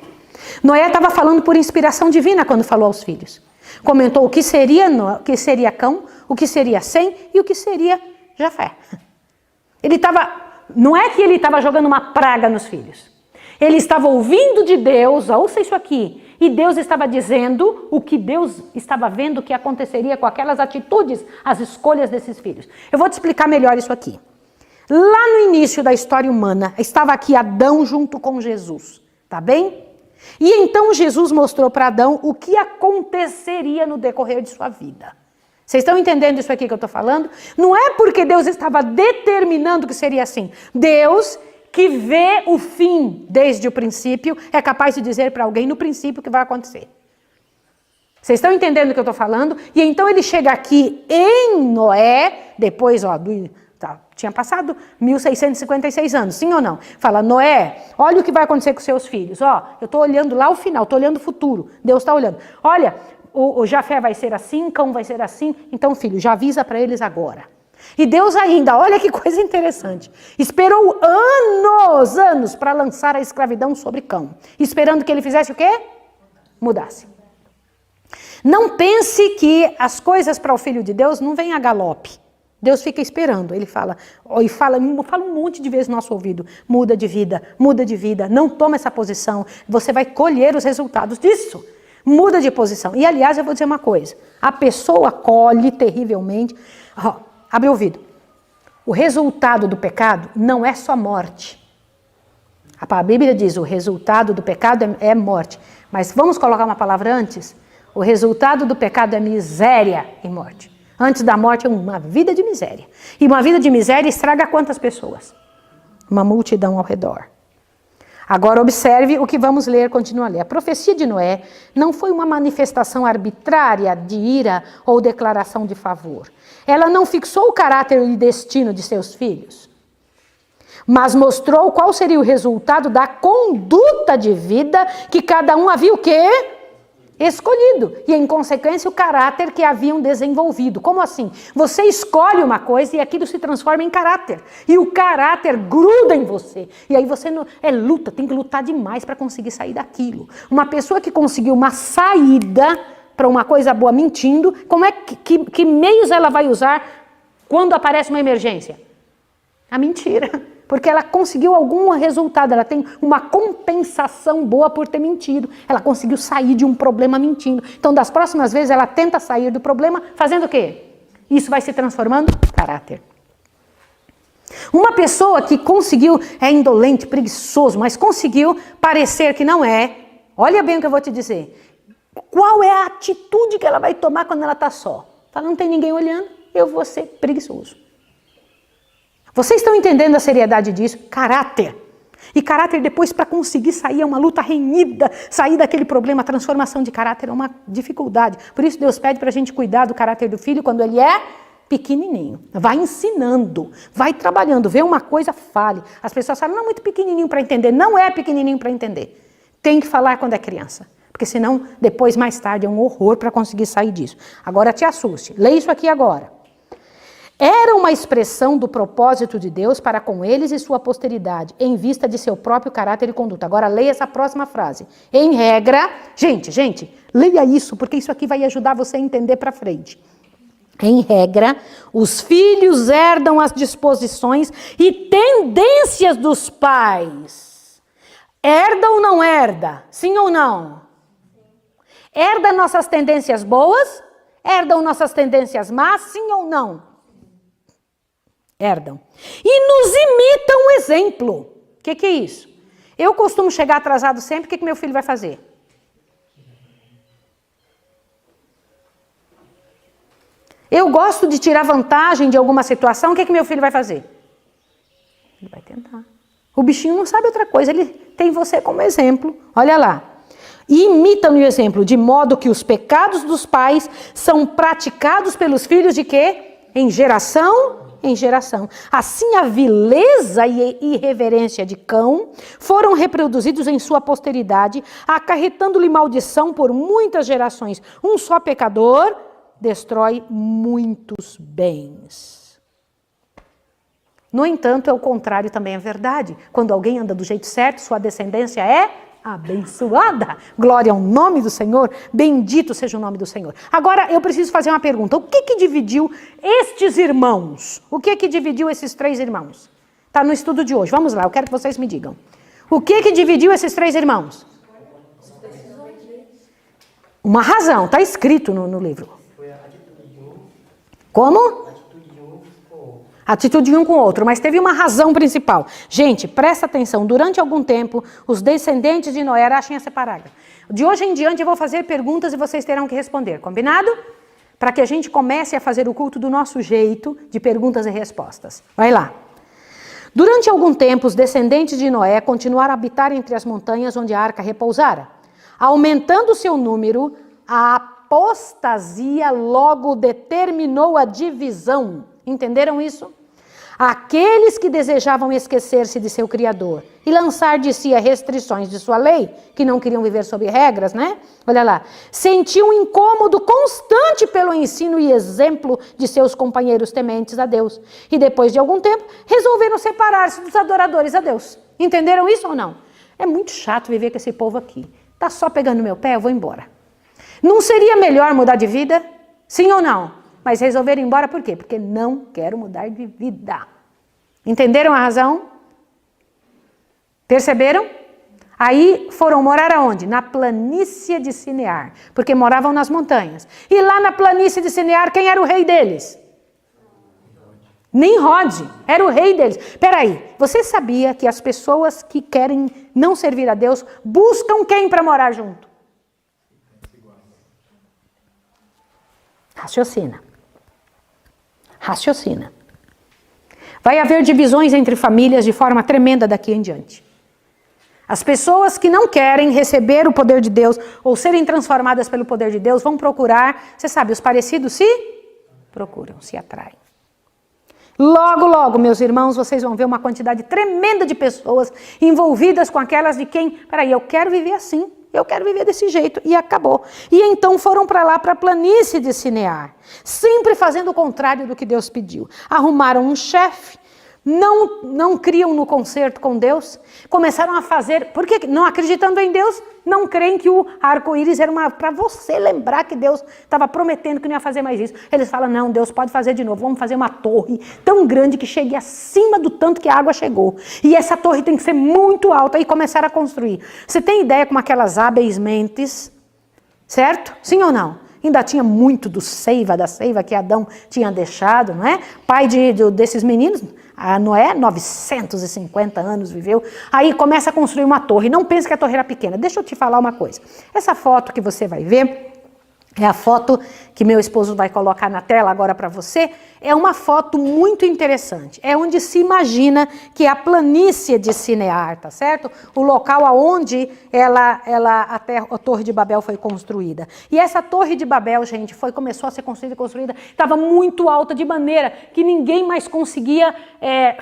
Noé estava falando por inspiração divina quando falou aos filhos. Comentou o que seria Cão, o que seria Sem e o que seria Jafé. Não é que ele estava jogando uma praga nos filhos. Ele estava ouvindo de Deus, ouça isso aqui, e Deus estava dizendo o que Deus estava vendo que aconteceria com aquelas atitudes, as escolhas desses filhos. Eu vou te explicar melhor isso aqui. Lá no início da história humana, estava aqui Adão junto com Jesus, tá bem? E então Jesus mostrou para Adão o que aconteceria no decorrer de sua vida. Vocês estão entendendo isso aqui que eu estou falando? Não é porque Deus estava determinando que seria assim. Deus, que vê o fim desde o princípio, é capaz de dizer para alguém no princípio o que vai acontecer. Vocês estão entendendo o que eu estou falando? E então ele chega aqui em Noé, depois tinha passado 1656 anos, sim ou não? Fala, Noé, olha o que vai acontecer com seus filhos. Eu estou olhando lá o final, estou olhando o futuro. Deus está olhando. Olha, o Jafé vai ser assim, Cão vai ser assim. Então, filho, já avisa para eles agora. E Deus ainda, olha que coisa interessante, esperou anos para lançar a escravidão sobre Cão. Esperando que ele fizesse o quê? Mudasse. Não pense que as coisas para o Filho de Deus não vêm a galope. Deus fica esperando, ele fala um monte de vezes no nosso ouvido, muda de vida, não toma essa posição, você vai colher os resultados disso, muda de posição. E aliás, eu vou dizer uma coisa, a pessoa colhe terrivelmente, abre o ouvido, o resultado do pecado não é só morte. A Bíblia diz, o resultado do pecado é morte, mas vamos colocar uma palavra antes, o resultado do pecado é miséria e morte. Antes da morte é uma vida de miséria. E uma vida de miséria estraga quantas pessoas? Uma multidão ao redor. Agora observe o que vamos ler, continua a ler. A profecia de Noé não foi uma manifestação arbitrária de ira ou declaração de favor. Ela não fixou o caráter e destino de seus filhos, mas mostrou qual seria o resultado da conduta de vida que cada um havia o quê? Escolhido, e em consequência o caráter que haviam desenvolvido. Como assim? Você escolhe uma coisa e aquilo se transforma em caráter, e o caráter gruda em você, e aí você luta, tem que lutar demais para conseguir sair daquilo. Uma pessoa que conseguiu uma saída para uma coisa boa mentindo, como é que meios ela vai usar quando aparece uma emergência? A mentira. Porque ela conseguiu algum resultado, ela tem uma compensação boa por ter mentido. Ela conseguiu sair de um problema mentindo. Então, das próximas vezes, ela tenta sair do problema fazendo o quê? Isso vai se transformando em caráter. Uma pessoa que conseguiu, é indolente, preguiçoso, mas conseguiu parecer que não é, olha bem o que eu vou te dizer. Qual é a atitude que ela vai tomar quando ela está só? Fala, não tem ninguém olhando, eu vou ser preguiçoso. Vocês estão entendendo a seriedade disso? Caráter. E caráter depois para conseguir sair é uma luta renhida, sair daquele problema, a transformação de caráter é uma dificuldade. Por isso Deus pede para a gente cuidar do caráter do filho quando ele é pequenininho. Vai ensinando, vai trabalhando, vê uma coisa, fale. As pessoas falam, não é muito pequenininho para entender. Não é pequenininho para entender. Tem que falar quando é criança. Porque senão, depois, mais tarde, é um horror para conseguir sair disso. Agora te assuste. Lê isso aqui agora. Era uma expressão do propósito de Deus para com eles e sua posteridade, em vista de seu próprio caráter e conduta. Agora leia essa próxima frase. Em regra, gente, leia isso, porque isso aqui vai ajudar você a entender para frente. Em regra, os filhos herdam as disposições e tendências dos pais. Herda ou não herda? Sim ou não? Herda nossas tendências boas? Herdam nossas tendências más? Sim ou não? Herdam. E nos imitam o exemplo. O que é isso? Eu costumo chegar atrasado sempre, o que meu filho vai fazer? Eu gosto de tirar vantagem de alguma situação, o que meu filho vai fazer? Ele vai tentar. O bichinho não sabe outra coisa, ele tem você como exemplo. Olha lá. Imitam o exemplo, de modo que os pecados dos pais são praticados pelos filhos de quê? Em geração em geração. Assim a vileza e irreverência de Cão foram reproduzidos em sua posteridade, acarretando-lhe maldição por muitas gerações. Um só pecador destrói muitos bens. No entanto, o contrário também é verdade. Quando alguém anda do jeito certo, sua descendência é abençoada. Glória ao nome do Senhor. Bendito seja o nome do Senhor. Agora, eu preciso fazer uma pergunta. O que dividiu estes irmãos? O que dividiu esses 3 irmãos? Está no estudo de hoje. Vamos lá, eu quero que vocês me digam. O que dividiu esses 3 irmãos? Uma razão, está escrito no livro. Como? Atitude de um com o outro, mas teve uma razão principal. Gente, presta atenção, durante algum tempo, os descendentes de Noé, achem esse parágrafo. De hoje em diante eu vou fazer perguntas e vocês terão que responder, combinado? Para que a gente comece a fazer o culto do nosso jeito, de perguntas e respostas. Vai lá. Durante algum tempo, os descendentes de Noé continuaram a habitar entre as montanhas onde a arca repousara. Aumentando seu número, a apostasia logo determinou a divisão. Entenderam isso? Aqueles que desejavam esquecer-se de seu Criador e lançar de si as restrições de sua lei, que não queriam viver sob regras, né? Olha lá. Sentiam um incômodo constante pelo ensino e exemplo de seus companheiros tementes a Deus. E depois de algum tempo, resolveram separar-se dos adoradores a Deus. Entenderam isso ou não? É muito chato viver com esse povo aqui. Tá só pegando meu pé, eu vou embora. Não seria melhor mudar de vida? Sim ou não? Mas resolveram ir embora por quê? Porque não quero mudar de vida. Entenderam a razão? Perceberam? Aí foram morar aonde? Na planície de Sinear. Porque moravam nas montanhas. E lá na planície de Sinear, quem era o rei deles? Nimrod. Era o rei deles. Peraí, você sabia que as pessoas que querem não servir a Deus buscam quem para morar junto? Raciocina. Raciocina. Vai haver divisões entre famílias de forma tremenda daqui em diante. As pessoas que não querem receber o poder de Deus ou serem transformadas pelo poder de Deus vão procurar, você sabe, os parecidos se procuram, se atraem. Logo, logo, meus irmãos, vocês vão ver uma quantidade tremenda de pessoas envolvidas com aquelas de quem, peraí, eu quero viver assim. Eu quero viver desse jeito. E acabou. E então foram para lá, para a planície de Sinear. Sempre fazendo o contrário do que Deus pediu. Arrumaram um chefe. Não criam no concerto com Deus. Começaram a fazer... Porque não acreditando em Deus, não creem que o arco-íris era para você lembrar que Deus estava prometendo que não ia fazer mais isso. Eles falam, não, Deus pode fazer de novo. Vamos fazer uma torre tão grande que chegue acima do tanto que a água chegou. E essa torre tem que ser muito alta. E começaram a construir. Você tem ideia como aquelas hábeis mentes? Certo? Sim ou não? Ainda tinha muito da seiva que Adão tinha deixado, não é? Pai desses meninos, a Noé, 950 anos viveu. Aí começa a construir uma torre. Não pense que a torre era pequena. Deixa eu te falar uma coisa. Essa foto que você vai ver É a foto que meu esposo vai colocar na tela agora para você. É uma foto muito interessante. É onde se imagina que é a planície de Sinear, tá certo? O local aonde a Torre de Babel foi construída. E essa Torre de Babel, gente, começou a ser construída, estava muito alta, de maneira que ninguém mais conseguia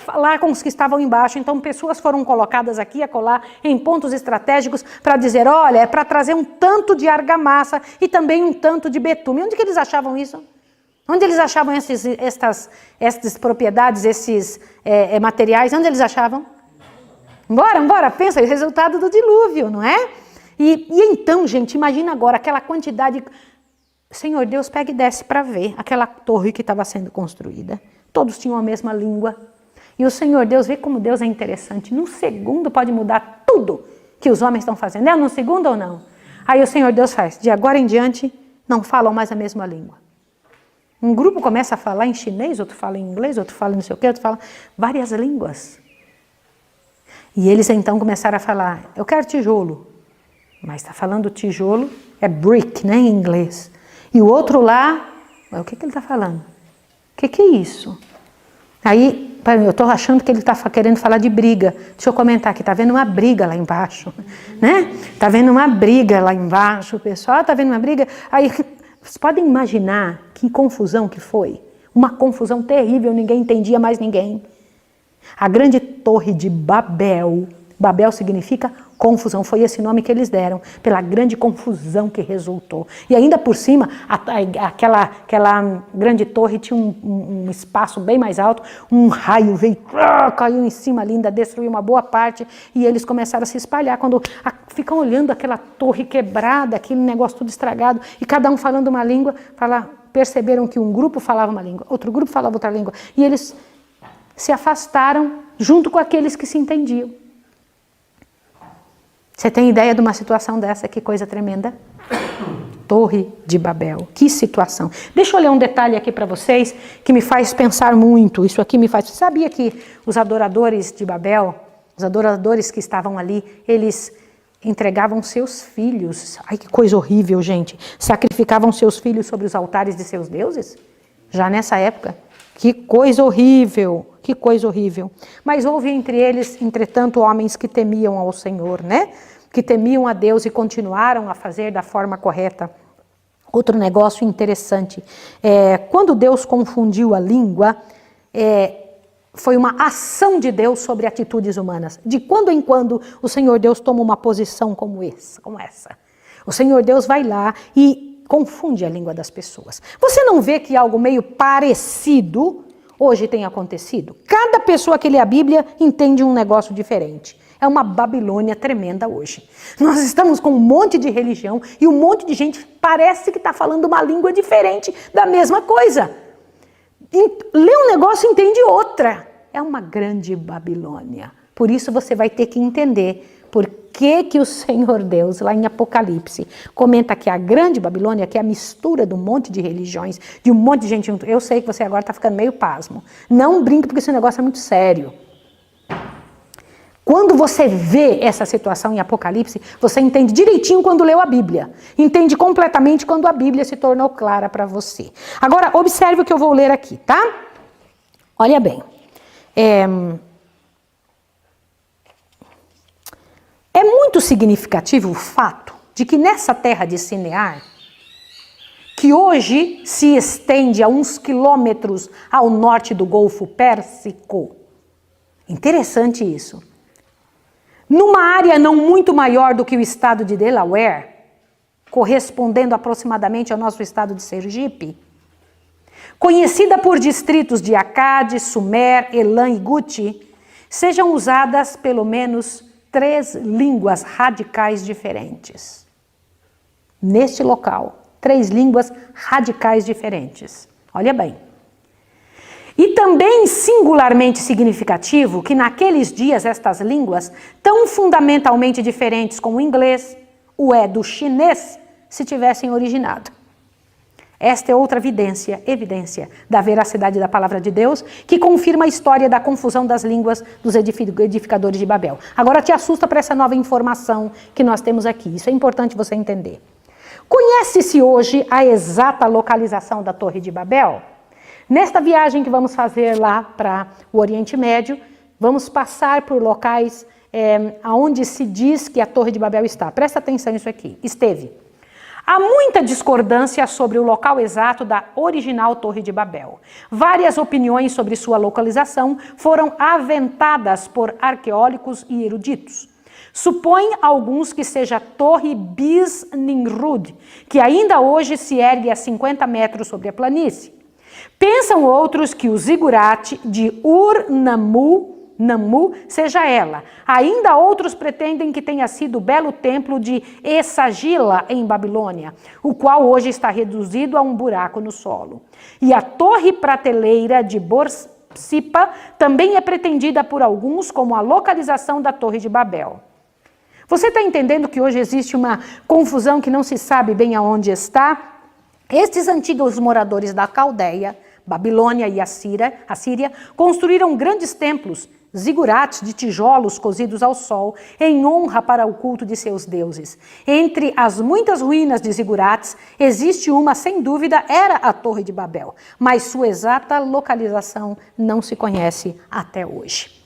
falar com os que estavam embaixo. Então pessoas foram colocadas aqui a colar em pontos estratégicos para dizer, olha, é para trazer um tanto de argamassa e também um tanto de betume. Onde que eles achavam isso? Onde eles achavam essas propriedades, esses materiais? Onde eles achavam? Bora, pensa, o resultado do dilúvio, não é? E então, gente, imagina agora aquela quantidade. Senhor Deus, pega e desce para ver aquela torre que estava sendo construída. Todos tinham a mesma língua. E o Senhor Deus, vê como Deus é interessante. Num segundo pode mudar tudo que os homens estão fazendo. É num segundo ou não? Aí o Senhor Deus faz, de agora em diante, não falam mais a mesma língua. Um grupo começa a falar em chinês, outro fala em inglês, outro fala não sei o quê, outro fala várias línguas. E eles então começaram a falar, eu quero tijolo. Mas está falando tijolo, é brick, né, em inglês. E o outro lá, o que ele está falando? O que é isso? Aí, eu estou achando que ele está querendo falar de briga. Deixa eu comentar aqui, está vendo uma briga lá embaixo, né? Está vendo uma briga lá embaixo, o pessoal está vendo uma briga. Aí, vocês podem imaginar que confusão que foi? Uma confusão terrível, ninguém entendia mais ninguém. A grande torre de Babel, Babel significa confusão, foi esse nome que eles deram, pela grande confusão que resultou. E ainda por cima, aquela grande torre tinha um espaço bem mais alto, um raio veio, caiu em cima ali, ainda destruiu uma boa parte, e eles começaram a se espalhar, quando ficam olhando aquela torre quebrada, aquele negócio tudo estragado, e cada um falando uma língua, perceberam que um grupo falava uma língua, outro grupo falava outra língua, e eles se afastaram junto com aqueles que se entendiam. Você tem ideia de uma situação dessa? Que coisa tremenda? Torre de Babel. Que situação. Deixa eu ler um detalhe aqui para vocês que me faz pensar muito. Isso aqui me faz... Você sabia que os adoradores de Babel, os adoradores que estavam ali, eles entregavam seus filhos. Ai, que coisa horrível, gente. Sacrificavam seus filhos sobre os altares de seus deuses? Já nessa época. Que coisa horrível. Que coisa horrível. Mas houve entre eles, entretanto, homens que temiam ao Senhor, né? Que temiam a Deus e continuaram a fazer da forma correta. Outro negócio interessante. Quando Deus confundiu a língua, foi uma ação de Deus sobre atitudes humanas. De quando em quando o Senhor Deus toma uma posição como essa. O Senhor Deus vai lá e confunde a língua das pessoas. Você não vê que algo meio parecido hoje tem acontecido? Cada pessoa que lê a Bíblia entende um negócio diferente. É uma Babilônia tremenda hoje. Nós estamos com um monte de religião e um monte de gente parece que está falando uma língua diferente da mesma coisa. Lê um negócio e entende outra. É uma grande Babilônia. Por isso você vai ter que entender por que o Senhor Deus, lá em Apocalipse, comenta que a grande Babilônia, que é a mistura de um monte de religiões, de um monte de gente junto. Eu sei que você agora está ficando meio pasmo. Não brinque, porque esse negócio é muito sério. Quando você vê essa situação em Apocalipse, você entende direitinho quando leu a Bíblia. Entende completamente quando a Bíblia se tornou clara para você. Agora, observe o que eu vou ler aqui, tá? Olha bem. É muito significativo o fato de que nessa terra de Sinear, que hoje se estende a uns quilômetros ao norte do Golfo Pérsico, interessante isso, numa área não muito maior do que o estado de Delaware, correspondendo aproximadamente ao nosso estado de Sergipe, conhecida por distritos de Akkad, Sumer, Elam e Guti, sejam usadas pelo menos 3 línguas radicais diferentes. Neste local, 3 línguas radicais diferentes. Olha bem. E também singularmente significativo que naqueles dias estas línguas, tão fundamentalmente diferentes como o inglês, o do chinês, se tivessem originado. Esta é outra evidência da veracidade da palavra de Deus, que confirma a história da confusão das línguas dos edificadores de Babel. Agora te assusta para essa nova informação que nós temos aqui. Isso é importante você entender. Conhece-se hoje a exata localização da Torre de Babel? Nesta viagem que vamos fazer lá para o Oriente Médio, vamos passar por locais onde se diz que a Torre de Babel está. Presta atenção nisso aqui. Esteve. Há muita discordância sobre o local exato da original Torre de Babel. Várias opiniões sobre sua localização foram aventadas por arqueólogos e eruditos. Supõem alguns que seja a Torre Bis Nimrud, que ainda hoje se ergue a 50 metros sobre a planície. Pensam outros que o zigurat de Ur-Nammu seja ela. Ainda outros pretendem que tenha sido o belo templo de Essagila, em Babilônia, o qual hoje está reduzido a um buraco no solo. E a torre prateleira de Borsippa também é pretendida por alguns como a localização da Torre de Babel. Você está entendendo que hoje existe uma confusão que não se sabe bem aonde está? Estes antigos moradores da Caldeia, Babilônia e Assíria construíram grandes templos, zigurates de tijolos cozidos ao sol, em honra para o culto de seus deuses. Entre as muitas ruínas de zigurates, existe uma, sem dúvida, era a Torre de Babel, mas sua exata localização não se conhece até hoje.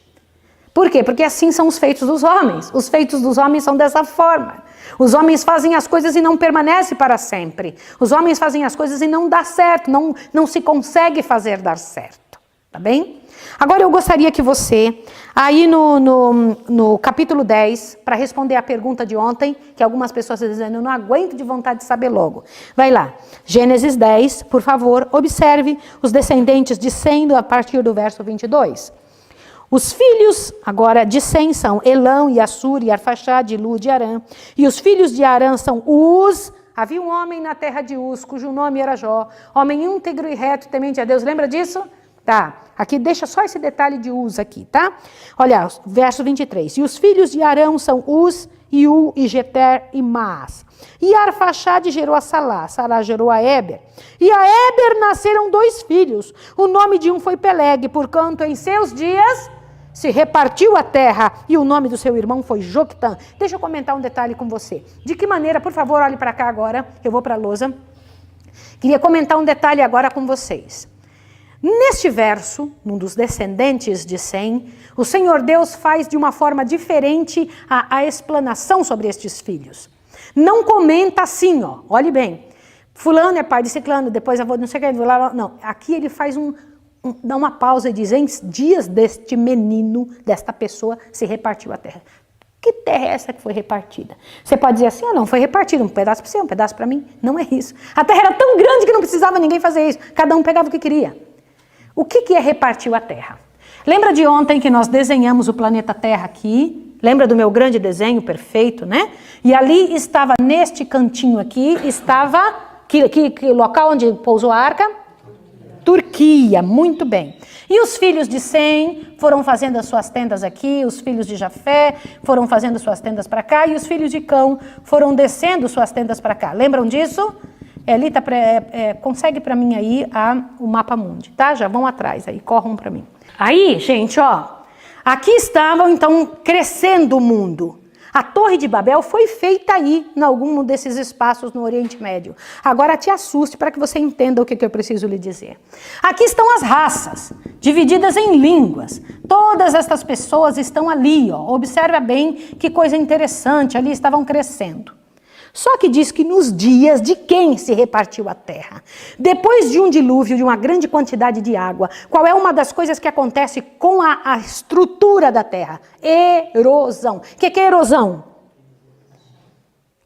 Por quê? Porque assim são os feitos dos homens. Os feitos dos homens são dessa forma. Os homens fazem as coisas e não permanecem para sempre. Os homens fazem as coisas e não dá certo, não se consegue fazer dar certo. Tá bem? Agora eu gostaria que você, aí no capítulo 10, para responder a pergunta de ontem, que algumas pessoas estão dizendo, eu não aguento de vontade de saber logo. Vai lá, Gênesis 10, por favor, observe os descendentes de Sem a partir do verso 22. Os filhos, agora, de Sem são Elão, e Assur, e Arfaxade, e Lud, e Arã. E os filhos de Arã são Uz. Havia um homem na terra de Uz, cujo nome era Jó. Homem íntegro e reto, temente a Deus. Lembra disso? Tá. Aqui deixa só esse detalhe de Uz aqui, tá? Olha, verso 23. E os filhos de Arão são Uz, Iú, e Jeter, e Maas. E Arfaxade gerou a Salá. Salá gerou a Éber. E a Éber nasceram 2 filhos. O nome de um foi Peleg, porquanto em seus dias se repartiu a terra, e o nome do seu irmão foi Joctã. Deixa eu comentar um detalhe com você. De que maneira, por favor, olhe para cá agora, eu vou para a lousa. Queria comentar um detalhe agora com vocês. Neste verso, num dos descendentes de Sem, o Senhor Deus faz de uma forma diferente a explanação sobre estes filhos. Não comenta assim, ó, olhe bem, fulano é pai de ciclano, depois eu vou não sei o que, não, aqui ele faz dá uma pausa e diz, em dias deste menino, desta pessoa, se repartiu a terra. Que terra é essa que foi repartida? Você pode dizer assim, não, foi repartido, um pedaço para você, um pedaço para mim. Não é isso. A terra era tão grande que não precisava ninguém fazer isso. Cada um pegava o que queria. O que é repartiu a terra? Lembra de ontem que nós desenhamos o planeta Terra aqui? Lembra do meu grande desenho perfeito, né? E ali estava, neste cantinho aqui, estava, que local onde pousou a arca? Turquia, muito bem. E os filhos de Sem foram fazendo as suas tendas aqui, os filhos de Jafé foram fazendo suas tendas para cá, e os filhos de Cão foram descendo suas tendas para cá. Lembram disso? Elita, consegue para mim aí o mapa mundi, tá? Já vão atrás aí, corram para mim. Aí, gente, ó, aqui estavam então crescendo o mundo. A Torre de Babel foi feita aí, em algum desses espaços no Oriente Médio. Agora te assuste para que você entenda o que eu preciso lhe dizer. Aqui estão as raças, divididas em línguas. Todas estas pessoas estão ali, ó. Observa bem que coisa interessante, ali estavam crescendo. Só que diz que nos dias de quem se repartiu a terra, depois de um dilúvio, de uma grande quantidade de água, qual é uma das coisas que acontece com a estrutura da terra? Erosão. O que é erosão?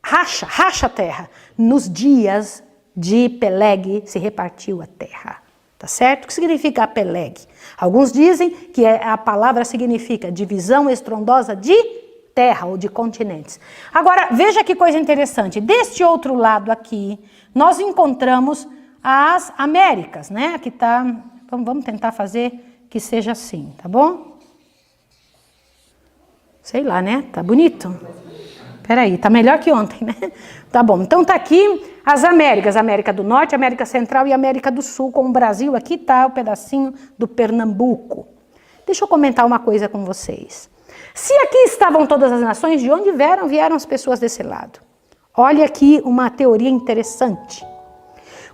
Racha a terra. Nos dias de Peleg se repartiu a terra. Tá certo? O que significa Peleg? Alguns dizem que a palavra significa divisão estrondosa de terra ou de continentes. Agora, veja que coisa interessante. Deste outro lado aqui, nós encontramos as Américas, né? Aqui tá, vamos tentar fazer que seja assim, tá bom? Sei lá, né? Tá bonito? Peraí, tá melhor que ontem, né? Tá bom, então tá aqui as Américas, América do Norte, América Central e América do Sul, com o Brasil. Aqui tá o pedacinho do Pernambuco. Deixa eu comentar uma coisa com vocês. Se aqui estavam todas as nações, de onde vieram as pessoas desse lado? Olha aqui uma teoria interessante.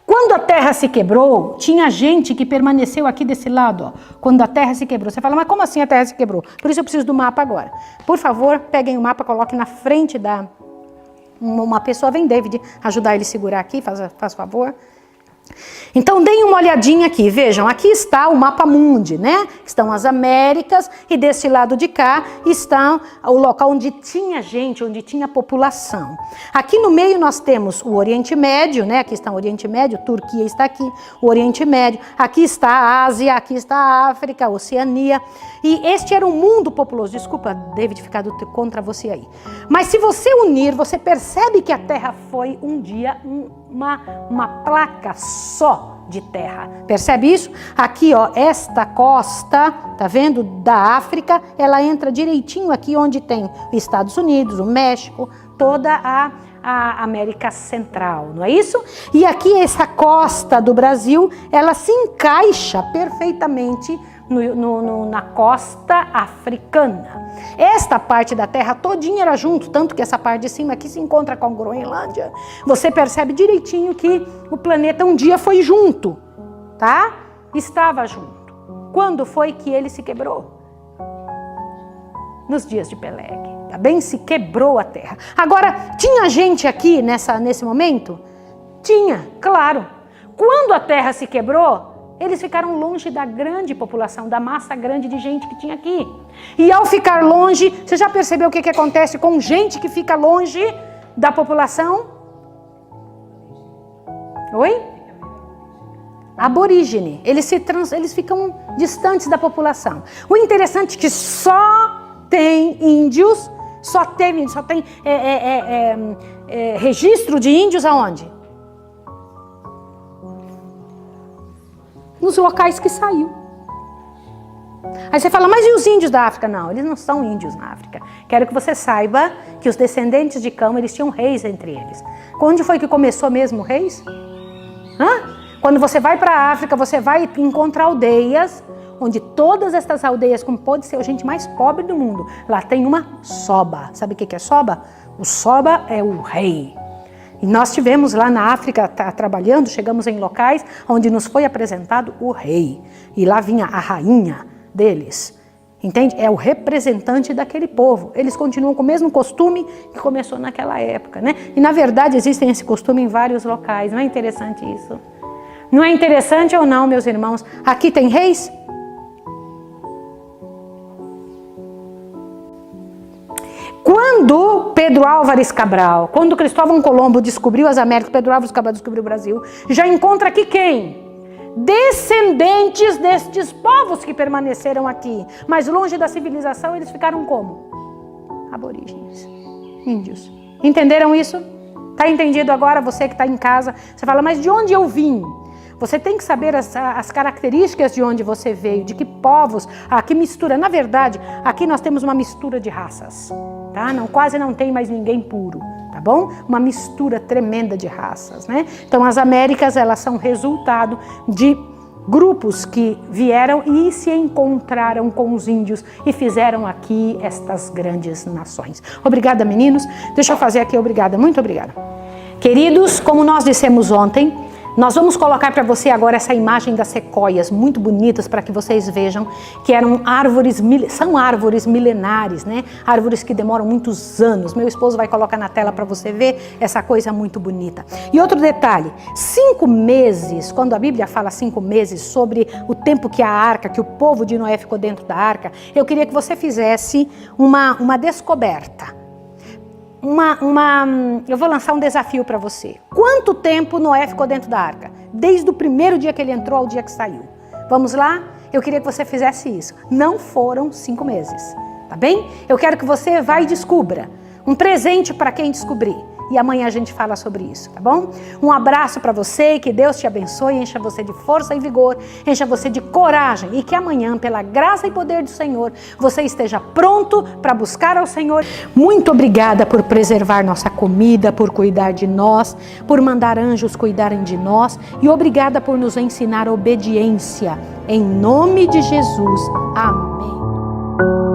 Quando a terra se quebrou, tinha gente que permaneceu aqui desse lado, ó. Quando a terra se quebrou. Você fala, mas como assim a terra se quebrou? Por isso eu preciso do mapa agora. Por favor, peguem o mapa, coloquem na frente da... Uma pessoa, vem David ajudar ele a segurar aqui, faz favor. Então deem uma olhadinha aqui, vejam, aqui está o mapa mundi, né? Estão as Américas e desse lado de cá está o local onde tinha gente, onde tinha população. Aqui no meio nós temos o Oriente Médio, né? Aqui está o Oriente Médio, Turquia está aqui, o Oriente Médio, aqui está a Ásia, aqui está a África, a Oceania. E este era um mundo populoso. Desculpa, David, ficar contra você aí. Mas se você unir, você percebe que a Terra foi um dia uma placa só de terra. Percebe isso? Aqui, ó, esta costa, tá vendo, da África, ela entra direitinho aqui onde tem os Estados Unidos, o México, toda a América Central, não é isso? E aqui essa costa do Brasil, ela se encaixa perfeitamente na costa africana. Esta parte da terra todinha era junto, tanto que essa parte de cima aqui se encontra com a Groenlândia. Você percebe direitinho que o planeta um dia foi junto, tá? Estava junto. Quando foi que ele se quebrou? Nos dias de Peleg, tá bem? Se quebrou a terra. Agora, tinha gente aqui nesse momento? Tinha, claro. Quando a terra se quebrou, eles ficaram longe da grande população, da massa grande de gente que tinha aqui. E ao ficar longe, você já percebeu o que acontece com gente que fica longe da população? Oi? Aborígene. Eles ficam distantes da população. O interessante é que só tem índios, só tem registro de índios aonde? Nos locais que saiu. Aí você fala, mas e os índios da África? Não, eles não são índios na África. Quero que você saiba que os descendentes de Cão, eles tinham reis entre eles. Onde foi que começou mesmo reis? Quando você vai para a África, você vai encontrar aldeias, onde todas estas aldeias, como pode ser a gente mais pobre do mundo, lá tem uma soba. Sabe o que é soba? O soba é o rei. E nós estivemos lá na África trabalhando, chegamos em locais onde nos foi apresentado o rei. E lá vinha a rainha deles. Entende? É o representante daquele povo. Eles continuam com o mesmo costume que começou naquela época, né? E na verdade existem esse costume em vários locais. Não é interessante isso? Não é interessante ou não, meus irmãos? Aqui tem reis? Quando Pedro Álvares Cabral, quando Cristóvão Colombo descobriu as Américas, Pedro Álvares Cabral descobriu o Brasil, já encontra aqui quem? Descendentes destes povos que permaneceram aqui. Mas longe da civilização, eles ficaram como? Aborígenes, índios. Entenderam isso? Está entendido agora? Você que está em casa, você fala, mas de onde eu vim? Você tem que saber as características de onde você veio, de que povos, que mistura. Na verdade, aqui nós temos uma mistura de raças, tá? Quase não tem mais ninguém puro, tá bom? Uma mistura tremenda de raças, né? Então as Américas, elas são resultado de grupos que vieram e se encontraram com os índios e fizeram aqui estas grandes nações. Obrigada, meninos. Deixa eu fazer aqui, obrigada, muito obrigada. Queridos, como nós dissemos ontem, nós vamos colocar para você agora essa imagem das sequoias, muito bonitas, para que vocês vejam que são árvores milenares, né? Árvores que demoram muitos anos. Meu esposo vai colocar na tela para você ver essa coisa muito bonita. E outro detalhe, 5 meses, quando a Bíblia fala 5 meses sobre o tempo que a arca, que o povo de Noé ficou dentro da arca, eu queria que você fizesse uma descoberta. Eu vou lançar um desafio para você. Quanto tempo Noé ficou dentro da arca? Desde o primeiro dia que ele entrou ao dia que saiu. Vamos lá? Eu queria que você fizesse isso. Não foram 5 meses, tá bem? Eu quero que você vá e descubra. Um presente para quem descobrir. E amanhã a gente fala sobre isso, tá bom? Um abraço para você e que Deus te abençoe, encha você de força e vigor, encha você de coragem e que amanhã, pela graça e poder do Senhor, você esteja pronto para buscar ao Senhor. Muito obrigada por preservar nossa comida, por cuidar de nós, por mandar anjos cuidarem de nós e obrigada por nos ensinar obediência. Em nome de Jesus. Amém.